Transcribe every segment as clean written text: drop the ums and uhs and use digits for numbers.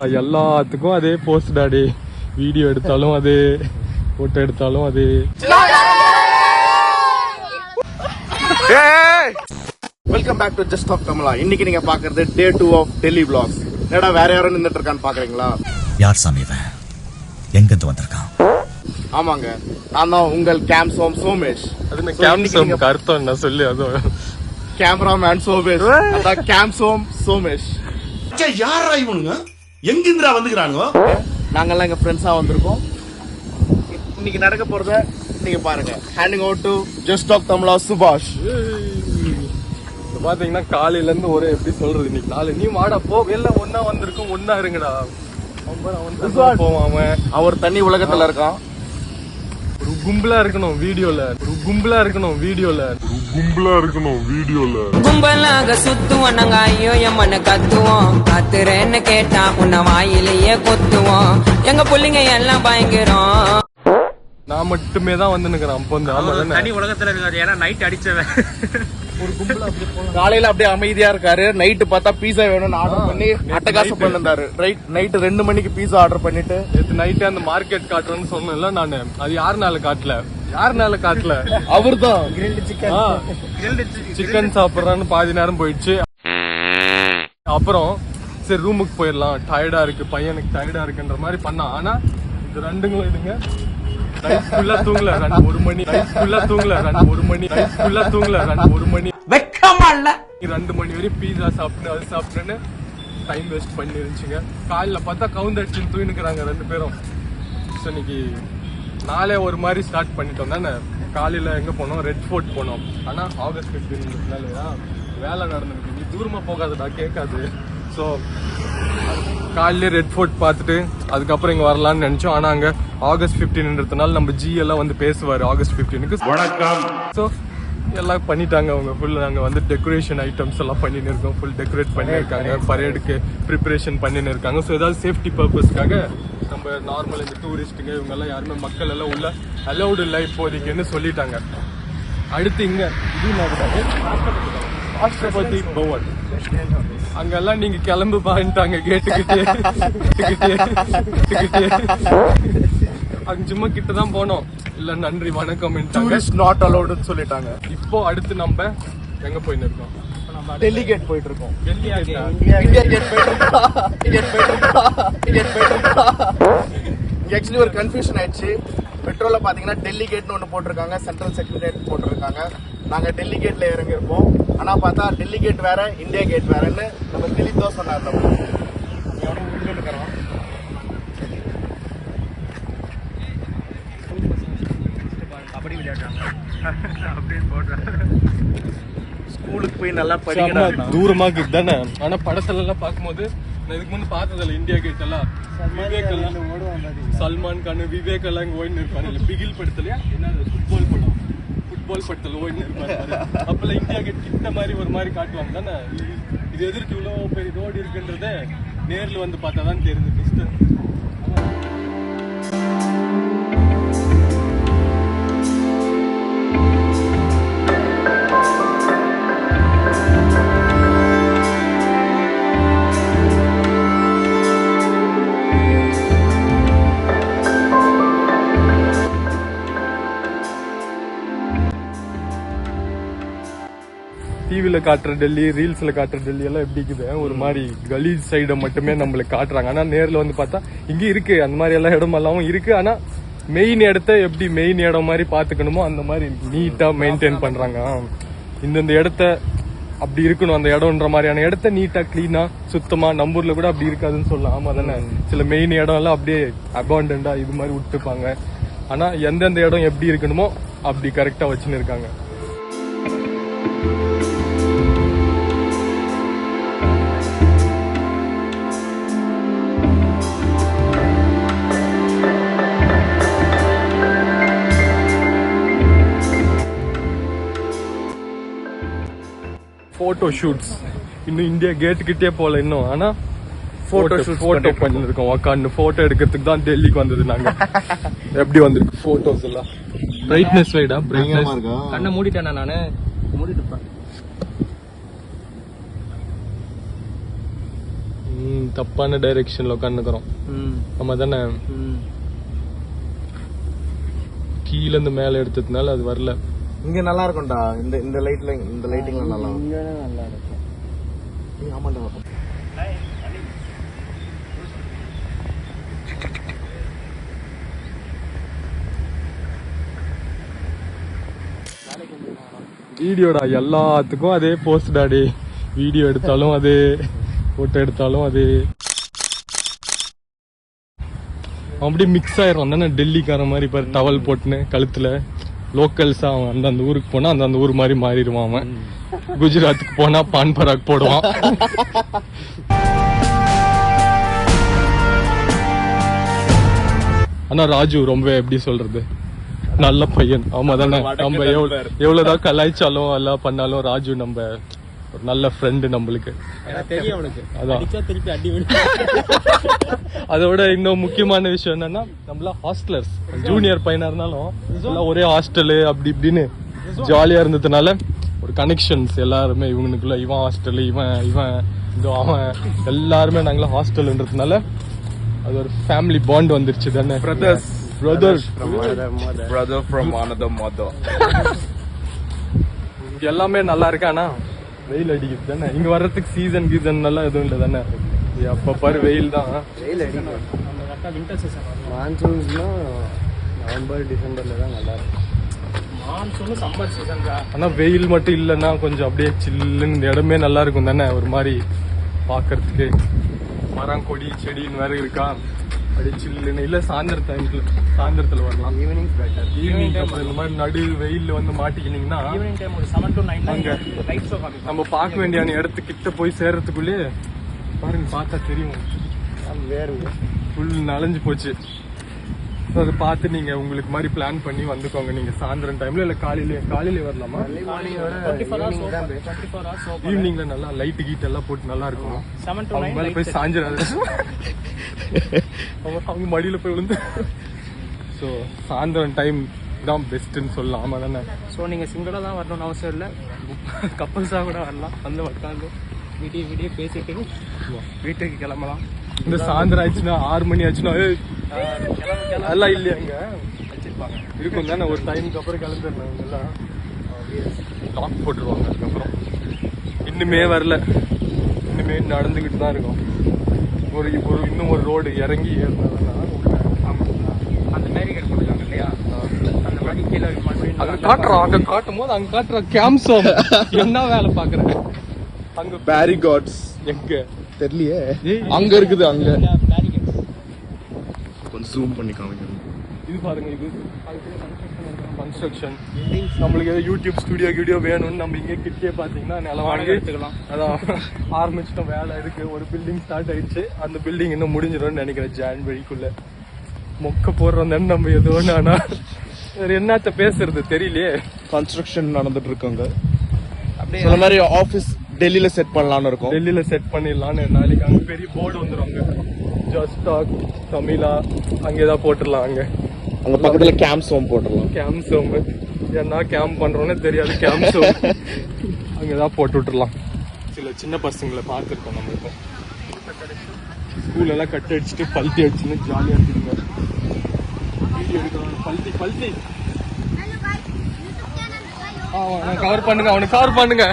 எல்லாத்துக்கும் அதே post daddy. Video எடுத்தாலும் அதே, போட்டோ எடுத்தாலும் அதே. Welcome back to Just Talk Tamizha. இன்னைக்கு நீங்க பாக்குறது டே 2 ஆஃப் டெல்லி vlogs. என்னடா வேற யாரும் நின்னுட்டு இருக்கான்னு பாக்குறீங்களா? யார் சாமி இவன்? எங்க இருந்து வந்திருக்கான்? ஆமாங்க, நான் தான் உங்கள் கேம்சோம் சோமேஷ். அது கேம்சோம் அர்த்தம் என்ன சொல்லி, அது கேமராமேன் சோமேஷ், அதான் கேம்சோம் சோமேஷ். யாரா இவனுங்க? எங்கிருந்துடா வந்துக்கிறானுங்க? நாங்கெல்லாம் எங்க ஃப்ரெண்ட்ஸா வந்திருக்கோம். இன்னைக்கு நடக்க போறத நீங்க பாருங்க. Handing over to Just Talk Tamizha Subash. பாத்தீங்கன்னா காலையில இருந்து ஒரு எப்படி சொல்றது, இன்னைக்கு நாலு நீ வாடா போ, எல்லாம் ஒன்னா வந்திருக்கும், ஒன்னா இருங்கடா. அவர் தனி உலகத்துல இருக்கான். ஒரு கும்பலா இருக்கணும் வீடியோல, ஒரு கும்பலா இருக்கணும் வீடியோல, கும்பலா இருக்கணும் வீடியோல. கும்பலாக சுத்துவோம் நாங்க, ஐயோ எம்மன கத்துவோம். கத்துறேன்னு கேட்டா உன்ன வாயிலேயே கொத்துவோம். எங்க புள்ளிங்க எல்லாம் பயங்கரம். நான் மட்டுமே தான் வந்து நிக்கிறேன். அப்போ வந்து தனி உலகத்துல இருக்காரு. ஏன்னா நைட் அடிச்சவன். ஒரு கும்பல காலையில அப்படியே அமைதியா இருக்காரு. நைட்டு பார்த்தா பீஸா வேணும்னு ஆர்டர் பண்ணி அட்டகாசம் பண்ணிருந்தாரு. நைட் 2 மணிக்கு பீஸா ஆர்டர் பண்ணிட்டு நேற்று நைட்டே அந்த மார்க்கெட் காட்டுறேன்னு சொன்னேன்ல நானு. அது யாருனால காட்டல அவர்தான் சிக்கன் சாப்பிடுறான்னு பாதி நேரம் போயிடுச்சு. அப்புறம் சரி ரூமுக்கு போயிடலாம், டயர்டா இருக்கு, பையனுக்கு டயர்டா இருக்குன்ற மாதிரி பண்ணா. ஆனா இது ரெண்டுங்களும் இதுங்க தூங்கல 1 மணி, 1 மணி வெக்கமா இல்ல. 2 மணி வரையும் பீஸா சாப்பிட்டு அது சாப்பிட்டுன்னு டைம் வேஸ்ட் பண்ணி இருந்துச்சுங்க. காலைல பார்த்தா கவுந்தடிச்சுன்னு தூங்கினுக்குறாங்க 2 பேரும். ஸோ இன்னைக்கு நாளே ஒரு மாதிரி ஸ்டார்ட் பண்ணிட்டோம் தானே. காலையில எங்க போனோம், ரெட் ஃபோர்ட் போனோம். ஆனா ஆகஸ்ட் 15 வேலை நடந்திருக்கு. நீ தூரமா போகாதடா, கேட்காது. ஸோ காலையிலே ரெட் ஃபோர்ட் பார்த்துட்டு அதுக்கப்புறம் இங்க வரலாம்னு நினைச்சோம். ஆனா அங்க ஆகஸ்ட் 15ன்றதுனால நம்ம ஜி எல்லாம் வந்து பேசுவாரு ஆகஸ்ட் 15க்கு. வணக்கம். ஸோ எல்லாம் பண்ணிட்டாங்க அவங்க. ஃபுல் நாங்கள் வந்து டெக்கரேஷன் ஐட்டம்ஸ் எல்லாம் பண்ணின்னு இருக்கோம். ஃபுல் டெக்கரேட் பண்ணியிருக்காங்க, பரேடுக்கு ப்ரிப்பரேஷன் பண்ணின்னு இருக்காங்க. ஸோ ஏதாவது சேஃப்டி பர்பஸ்க்காக நம்ம நார்மல் இந்த டூரிஸ்ட்டுங்க இவங்க எல்லாம் யாருமே மக்கள் எல்லாம் உள்ள அலௌடு இல்லை இப்போதைக்குன்னு சொல்லிட்டாங்க. அடுத்து இங்க இது ராஷ்டிரபதி பவன், அங்கெல்லாம் நீங்க கிளம்பு பாருட்டாங்க கேட்டுக்கிட்டே. அங்க சும்மா கிட்டதான் போனோம். இல்ல நன்றி வணக்கம் நாட் அலௌடுன்னு சொல்லிட்டாங்க. இப்போ அடுத்து நம்ம எங்க போயின்னு இருக்கோம்? டெல்லி கேட் போயிட்டு இருக்கோம். ஆக்சுவலி ஒரு கன்ஃபியூஷன் ஆயிடுச்சு. மெட்ரோல பாத்தீங்கன்னா டெல்லி கேட்னு ஒன்று போட்டிருக்காங்க, சென்ட்ரல் செக்ரட்டரியேட் போட்டிருக்காங்க. நாங்க டெல்லி கேட்ல இறங்கிருப்போம். ஆனா பார்த்தா டெல்லி கேட் வேற, இந்தியா கேட் வேறன்னு நம்ம திலீப் தான் சொன்னார். கபடி விளையாடுறாங்க அப்படின்னு போடுறாங்க. ஸ்கூலுக்கு போய் நல்லா படிக்கிறாங்க. தூரமா தானே. ஆனா படத்துல எல்லாம் பார்க்கும்போது நான் இதுக்கு முன்னாடி பார்த்ததில்ல இந்தியா கேட் எல்லாம். விவேக் எல்லாம், சல்மான் கான், விவேக் எல்லாம் இங்க ஓடினு இருப்பாங்க. பிகில் படத்துலயா என்ன ஃபுட்பால் படத்துல ஓடினு இருப்பாங்க. அப்பெல்லாம் இந்தியா கேட் கிட்ட மாதிரி ஒரு மாதிரி காட்டுவாங்க தானே. இது எதிர்க்கு இவ்வளவு பெரிய ரோடு இருக்குன்றத நேர்ல வந்து பார்த்தா தான் தெரியுது. டிவில காட்டுற டெல்லி, ரீல்ஸ்ல காட்டுற டெல்லி எல்லாம் எப்படி இருக்குது, ஒரு மாதிரி கலீஜ் சைட மட்டுமே நம்மளுக்கு காட்டுறாங்க. ஆனா நேர்ல வந்து பார்த்தா இங்க இருக்கு அந்த மாதிரி எல்லா இடம் எல்லாம் இருக்கு. ஆனா மெயின் இடத்த எப்படி மெயின் இடம் மாதிரி பாத்துக்கணுமோ அந்த மாதிரி நீட்டா மெயின்டைன் பண்றாங்க. இந்த இடத்த அப்படி இருக்கணும், அந்த இடம்ன்ற மாதிரியான இடத்த நீட்டா கிளீனா சுத்தமா. நம்ம ஊர்ல கூட அப்படி இருக்காதுன்னு சொல்லலாம். ஆமா தானே. சில மெயின் இடம் எல்லாம் அப்படியே அபாண்டண்டா இது மாதிரி விட்டுப்பாங்க. ஆனா எந்தெந்த இடம் எப்படி இருக்கணுமோ அப்படி கரெக்டா வச்சுன்னு இருக்காங்க. போட்டோ ஷூட்ஸ் இன்னும் இந்தியா கேட்டு கிட்டே போல இன்னும். ஆனா போட்டோ பண்ணிருக்கோம். உக்காந்து போட்டோ எடுக்கிறதுக்கு தான் டெல்லிக்கு வந்தது நாங்க. எப்படி வந்திருக்கு போட்டோஸ் எல்லாம். பிரைட்னஸ் வைடா, பிரைட்னஸ் கண்ணை மூடிட்டேன் நானு. மூடிட்டு தப்பான டைரக்ஷன்ல உட்காந்துக்கிறோம். நம்ம தானே கீழ இருந்து மேல எடுத்ததுனால அது வரல. இங்க நல்லா இருக்கும்டா. இந்த லைட்டிங்ல நல்லா இருக்கும். நல்லா இருக்கும். ஆமாண்டா. வீடியோடா எல்லாத்துக்கும் அதே போஸ்ட் டாடி. வீடியோ எடுத்தாலும் அதே, போட்டோ எடுத்தாலும் அதே. அப்படியே மிக்ஸ் ஆயிரும் தானே. டெல்லிக்கார மாதிரி பாரு, டவல் போட்டுன்னு கழுத்துல. லோக்கல்ஸா அவன் அந்தந்த ஊருக்கு போனா அந்தந்த ஊர் மாதிரி மாறிடுவான் அவன். குஜராத்துக்கு போனா பான் பராக் போடுவான். ஆனா ராஜு ரொம்ப எப்படி சொல்றது, நல்ல பையன். ஆமா தானே. நம்ம எவ்வளவுதான் கலாய்ச்சாலும் எல்லாம் பண்ணாலும் ராஜு நம்ம ஒரு நல்ல ஃப்ரெண்டு நம்மளுக்கு. தெரியும் அவனுக்கு. அதான் திருப்பி அடி விடு. அதோட இன்னும் முக்கியமான விஷயம் என்னன்னா, நம்மள ஹாஸ்டலர்ஸ், ஜூனியர் பையனா இருந்தாலும் எல்லாம் ஒரே ஹாஸ்டலு அப்படி இப்படின்னு ஜாலியா இருந்ததுனால ஒரு கனெக்ஷன்ஸ் எல்லாருமே இவனுக்குள்ள. இவன் ஹாஸ்டல், இவன் இதோ அவன், எல்லாருமே நாங்களாம் ஹாஸ்டல்ன்றதுனால அது ஒரு ஃபேமிலி பாண்ட் வந்துருச்சு தானே. Brother from another mother. இங்க எல்லாமே நல்லா இருக்கு. ஆனா வெயில் அடிக்குது தானே. இங்க வர்றதுக்கு சீசன் எல்லாம் எதுவும் இல்லை தானே. அப்ப பாரு வெயில் தான். வெயில் அடிக்கும். நம்ம கரெக்டா வின்டர் சீசன். மான்சூன்ஸ்னா நவம்பர் டிசம்பர்ல தான் நல்லா இருக்கும். மான்சூன் சம்மர் சீசன் தான். ஆனா வெயில் மட்டும் இல்லைன்னா கொஞ்சம் அப்படியே சில்லுன்னு இந்த இடமே நல்லா இருக்கும் தானே. ஒரு மாதிரி பாக்குறதுக்கு மரம் கொடி செடின்னு வேற இருக்கா. அப்படியே சில்லுன்னு. இல்ல சாயந்தரத்துல வரலாம். ஈவினிங் அப்புறம் இந்த மாதிரி நடு வெயில்ல வந்து மாட்டிக்கினீங்கன்னா ஈவினிங் டைம் ஒரு 7 to 9 அங்க லைட் ஷோ காமிப்பாங்க. நம்ம பார்க்க வேண்டிய இடத்துக்கிட்ட போய் சேர்றதுக்குள்ளே பாருங்க, பார்த்தா தெரியும் வேறு ஃபுல் நனைஞ்சு போச்சு. அதை பார்த்து நீங்க உங்களுக்கு மாதிரி பிளான் பண்ணி வந்துக்கோங்க. நீங்க சாயந்தரம் டைம்ல இல்ல காலையில வரலாமா? ஈவினிங்ல நல்லா லைட் கீட் எல்லாம் போட்டு நல்லா இருக்கும். 7 to 9 மேல போய் சாஞ்சிடாது. அவங்க மடியில போய் விழுந்து. ஸோ சாயந்தரம் டைம் தான் பெஸ்ட்ன்னு சொல்லலாம். ஆமா தானே. ஸோ நீங்க சிங்கிளா தான் வரணும்னு அவசியம் இல்லை. கப்பல்ஸாக கூட வரலாம். வந்து உட்காந்து விடிய பேசிட்டு வீட்டுக்கு கிளம்பலாம். இந்த சாயந்தரம் ஆயிடுச்சுன்னா 6 மணி ஆச்சுன்னா அதெல்லாம் இல்லையா இங்க வச்சிருப்பாங்க. இருக்கும் தானே. ஒரு டைமுக்கு அப்புறம் கிளம்பிடலாம். எல்லாம் லாக் போட்டுருவாங்க. அதுக்கப்புறம் இன்னுமே வரல. இன்னுமே நடந்துகிட்டு தான் இருக்கும். இன்னும் ஒரு ரோடு இறங்கி ஏறினா அந்த பேரிகேட் போட்டுருக்காங்க இல்லையா, அந்த மாதிரி கீழே அங்க காட்டுறோம். அங்க காட்டும் போது அங்க காட்டுற கேம்சம் என்ன வேலை பாக்குறேன். அங்க பேரிகாட்ஸ் எங்க தெரியலையே. அங்க இருக்குது. அங்க பேரிகேட் கொஞ்சம் ஜூம் பண்ணி காமிக்கணும். இது பாருங்க. இது கன்ஸ்ட்ரக்ஷன். நம்மளுக்கு ஏதோ யூடியூப் ஸ்டுடியோ வேணும்னு நம்ம இங்கே கிட்டே பாத்தீங்கன்னா நிலம் வாங்கி எடுத்துக்கலாம். அதான் ஆரம்பிச்சிட்டோம். வேலை இருக்கு. ஒரு பில்டிங் ஸ்டார்ட் ஆயிடுச்சு. அந்த பில்டிங் இன்னும் முடிஞ்சிடும்னு நினைக்கிறேன் ஜான்வரிக்குள்ள. மொக்க போடுறோம் தானே நம்ம ஏதோ. ஆனா வேற என்னத்த பேசுறது தெரியலையே. கன்ஸ்ட்ரக்ஷன் நடந்துட்டு இருக்காங்க. அப்படியே மாதிரி ஆபீஸ் டெல்லியில செட் பண்ணலாம்னு இருக்கோம். டெல்லியில செட் பண்ணிடலான்னு. நாளைக்கு அங்க பெரிய போர்டு வந்துடும். அங்க ஜஸ்ட் டாக் தமிழா அங்க ஏதாவது போட்டுடலாம். அங்க பக்கத்துல கேம்ப் சோம் போட்டுடலாம். கேம்ப் சோம் என்ன கேம்ப் பண்றோம்னே தெரியாது. கேம்ப் சோம் அங்க ஏதாவது போட்டு விட்டுடலாம். சில சின்ன பசங்களை பார்த்துருக்கோம் நம்ம. இப்போ ஸ்கூல் எல்லாம் கட் அடிச்சுட்டு பல்ட்டி அடிச்சுன்னு ஜாலியா இருக்குங்க. வீடியோ எடுக்கலாம். பல்ட்டி கவர் பண்ணுங்க. அவனுக்கு கவர் பண்ணுங்க.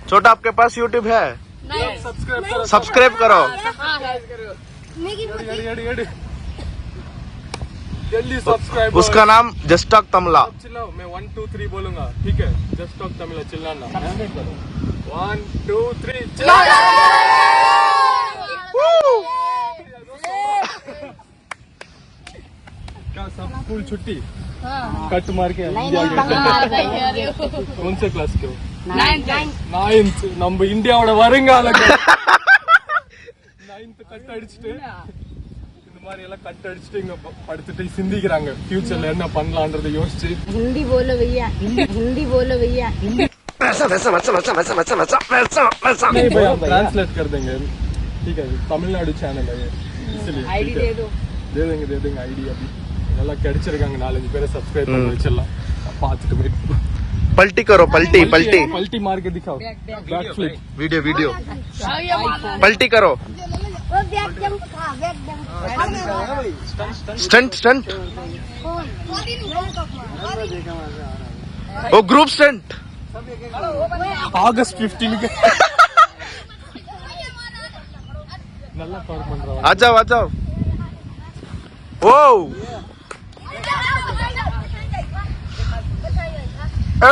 छोटा आपके पास यूट्यूब है? सब्सक्राइब करो. जल्दी सब्सक्राइब. उसका नाम जस्ट टॉक तमिला. चिल्लाओ. मैं 1 2 3 बोलूंगा. ठीक है. जस्ट टॉक तमिला चिल्लाना. 1 2 3 चिल्ला. क्या सब स्कूल छुट्टी? कट मार के कौन से क्लास के हो? 9th. நம்ம இந்தியாவோட வருங்கால 9th கட் அடிச்சுட்டு இந்த மாதிரி எல்லாம் கட் அடிச்சுட்டு இங்க படுத்துட்டு சிந்திக்கிறாங்க ஃபியூச்சர்ல என்ன பண்ணலாம்ன்றதை யோசிச்சு. हिंदी बोलो भैया. हिंदी बोलो भैया. नहीं भैया ट्रांसलेट कर देंगे. ठीक है. तमिलनाडु चैनल है इसलिए आईडी दे दो. दे देंगे आईडी. अभी நல்லா கிடைச்சிருக்காங்க. 4-5 பேரை சப்ஸ்கிரைப் பண்ணி வச்சிடலாம். பார்த்துட்டு போயிட்டு पलटी करो पलटी पलटी पलटी मार के दिखाओ बैक फ्लिप वीडियो वीडियो पलटी करो स्टंट स्टंट ओ ग्रुप स्टंट ஆகஸ்ட் 15 நல்லா கவர் பண்றோம் आ जाओ आ जाओ ओ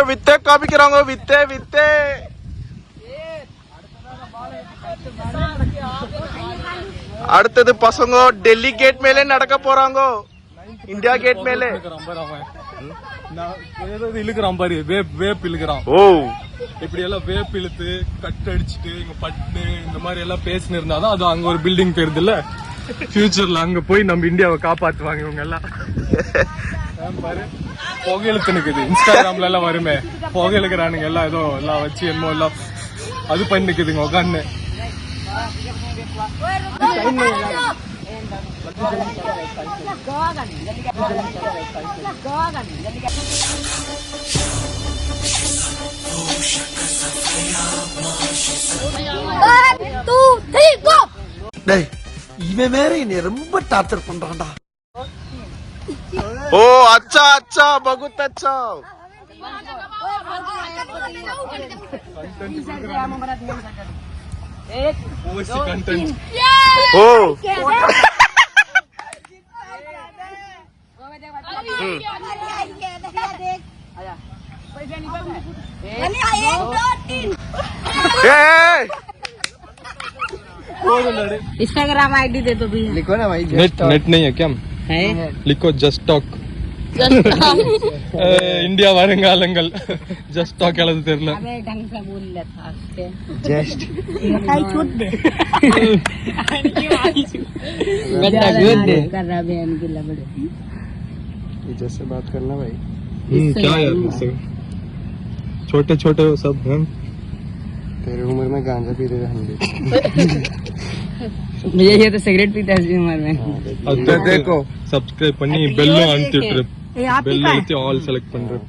வித்தே காமிக்கிறாங்க வித்தே வித்தே அடுத்தது பசங்க டெல்லி கேட் மேலே நடக்க போறாங்க இந்தியா கேட் மேலே ஏதாவது இழுக்கிறான் பாரு வேப் இழுக்கிறான் ஓ இப்படி எல்லாம் வேப் இழுத்து கட் அடிச்சுட்டு இங்க பட்டு இந்த மாதிரி எல்லாம் பேசினு இருந்தாதான் அது அங்க ஒரு பில்டிங் தெரியுது இல்ல ஃபியூச்சர்ல அங்க போய் நம்ம இந்தியாவை காப்பாத்துவாங்க இவங்க எல்லாம் பாரு புகையிழுத்து நிக்குது இன்ஸ்டாகிராம்ல எல்லாம் வருமே புகையிழுக்கிறானுங்க எல்லாம் ஏதோ எல்லாம் வச்சு என்னமோ எல்லாம் அது பண்ணி நிக்குதுங்க உட்காந்து இவன் வேற என்னை ரொம்ப டார்ச்சர் பண்றான்டா ओ अच्छा अच्छा बहुत अच्छा कंटेंट ओ इंस्टाग्राम आईडी दे दो भैया लिखो ना भाई नेट नेट नहीं है क्या है लिखो जस्ट टॉक इंडिया வருங்காலங்கள் जस्ट टॉक எழுத தெரியல अबे ढंग से बोल ले था जस्ट आई छूट दे बेटा गुड दे कर रहा बहन की लबड़े जैसे बात करना भाई क्या यार इससे छोटे छोटे सब हैं तेरी उम्र में गांजा पी रहे हम भी भैया ये तो सिगरेट पीता है इसकी उम्र में अब देखो सब्सक्राइब பண்ணி பெல் அழுத்திட்டு बेल अழுத்தி ஆல் செலக்ட் பண்றேன்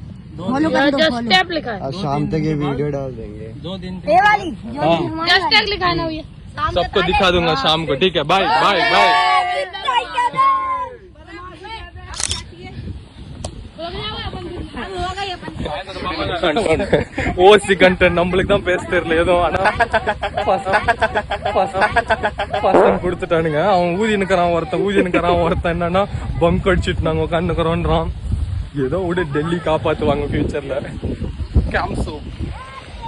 फॉलो कर दो स्टेप लिखा है आज शाम तक ये वीडियो डाल देंगे 2 दिन ये वाली जो स्टेप लिखा है ना भैया सबको दिखा दूंगा शाम को ठीक है बाय बाय बाय ஓசி கண்டென்ட் நம்மளுக்கு தான் பேச தெரியல ஏதோ ஆனா பசங்க கொடுத்துட்டானுங்க அவன் ஊதினுக்கிறான் ஒருத்தன் என்னன்னா பங்க் அடிச்சுட்டு நாங்க உட்காந்துக்கிறோன்றான் ஏதோ விட டெல்லி காப்பாத்துவாங்க ஃபியூச்சர்ல கேம்சோ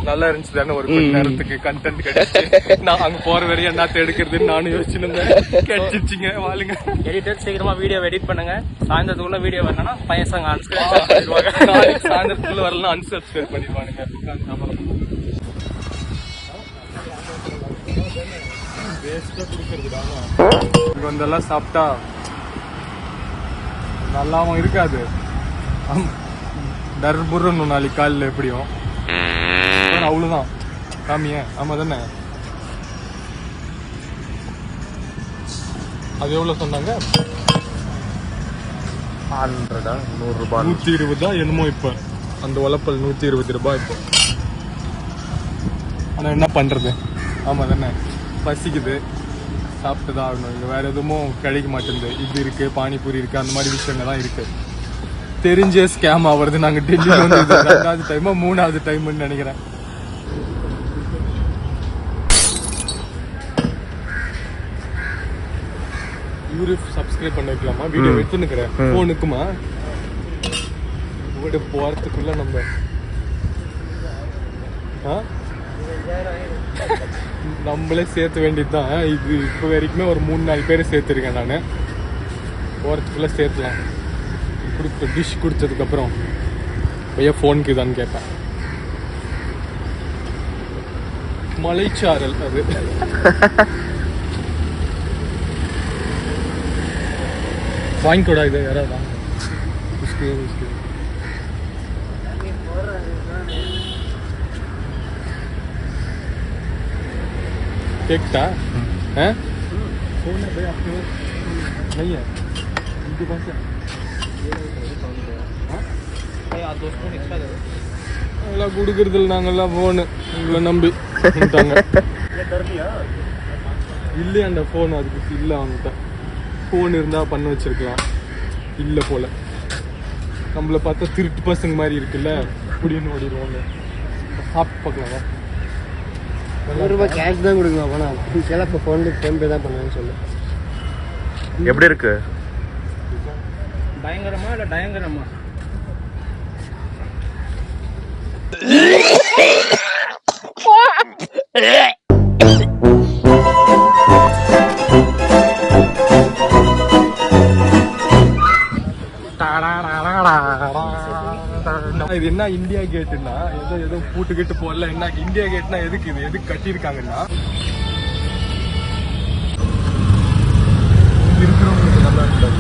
நல்லா இருந்துச்சு தானே ஒரு கொஞ்ச நேரத்துக்கு கண்டென்ட் கிடைச்சு நான் அங்க போற வரையும் என்ன எடுக்கிறதுன்னு நானும் யோசிச்சுன்னு இருந்தேன் கிடைச்சிச்சிங்க வாளுங்க எடிட்டர் சீக்கிரமா வீடியோ எடிட் பண்ணுங்க சாயந்தரத்துக்குள்ள வீடியோ வரலன்னா பையன் அன்சப்ஸ்கிரைப் பண்ணிடுவாங்க நாளைக்கு சாயந்தரத்துக்குள்ள வரலாம் அன்சப்ஸ்கிரைப் பண்ணிடுவானுங்க இங்க வந்தெல்லாம் சாப்பிட்டா நல்லாவும் இருக்காது டர்புர்ன்னு நாளைக்கு காலில் எப்படியும் அவ்வளவுதான் காமிய ஆமா தானே அது எவ்வளவு சொன்னாங்க 100 ரூபாய் 120 என்னமோ இப்ப அந்த உலப்பல் 120 ரூபாய் இப்போ ஆனா என்ன பண்றது ஆமா தானே பசிக்குது சாப்பிட்டுதான் ஆகணும் இங்க வேற எதுவும் கிடைக்க மாட்டேங்குது இது இருக்கு பானிபூரி இருக்கு அந்த மாதிரி விஷயங்கள் தான் இருக்கு தெரிஞ்சே ஸ்கேம் ஆகுறது நாங்க டெல்லியில வந்து 2வது டைமா 3வது டைம்னு நினைக்கிறேன் இவரு சப்ஸ்கிரைப் பண்ண வைக்கலாமா வீடியோ எடுத்துன்னுக்கிறேன் போனுக்குமா வீடு போறதுக்குள்ள நம்ம நம்மளே சேர்த்து வேண்டியதுதான் இது இப்போ வரைக்குமே ஒரு 3-4 பேரை சேர்த்துருக்கேன் நான் போறதுக்குள்ள சேர்த்துலாம் கொடுத்த டிஷ் கொடுத்ததுக்கு அப்புறம் பையன் ஃபோனுக்கு இதான்னு கேட்பேன் மலைச்சாரல் அது வாங்கிக்கூடா இது யாராவது देखता है फोन है भाई आपके नहीं है इनके पास है அதெல்லாம் கொடுக்கறதில்ல நாங்கெல்லாம் போனு உங்களை நம்பி வந்துட்டாங்க. இல்லையா அந்த ஃபோன் அதுக்கு இல்லை அவன்கிட்ட. ஃபோன் இருந்தால் பண்ண வச்சிருக்கலாம். இல்லை போல நம்மளை பார்த்தா திருட்டு பசங்க மாதிரி இருக்குல்ல அப்படின்னு ஓடிடுவோங்க. சாப்பிட்டு பார்க்கலாமா? 100 ரூபாய் கேஷ் தான் கொடுங்க போனா சில இப்போ ஃபோனுக்கு ஃபோன்பே தான் பண்ணுவேன்னு சொல்லு. எப்படி இருக்கு? பயங்கரமா இல்லை டயங்கரமா? இது என்ன இந்தியா கேட்டுன்னா ஏதோ பூட்டு கேட்டு போடல. என்ன இந்தியா கேட்னா எதுக்கு இது எதுக்கு கட்டியிருக்காங்கன்னா இருக்கிறவங்களுக்கு நல்லா இருக்கும்.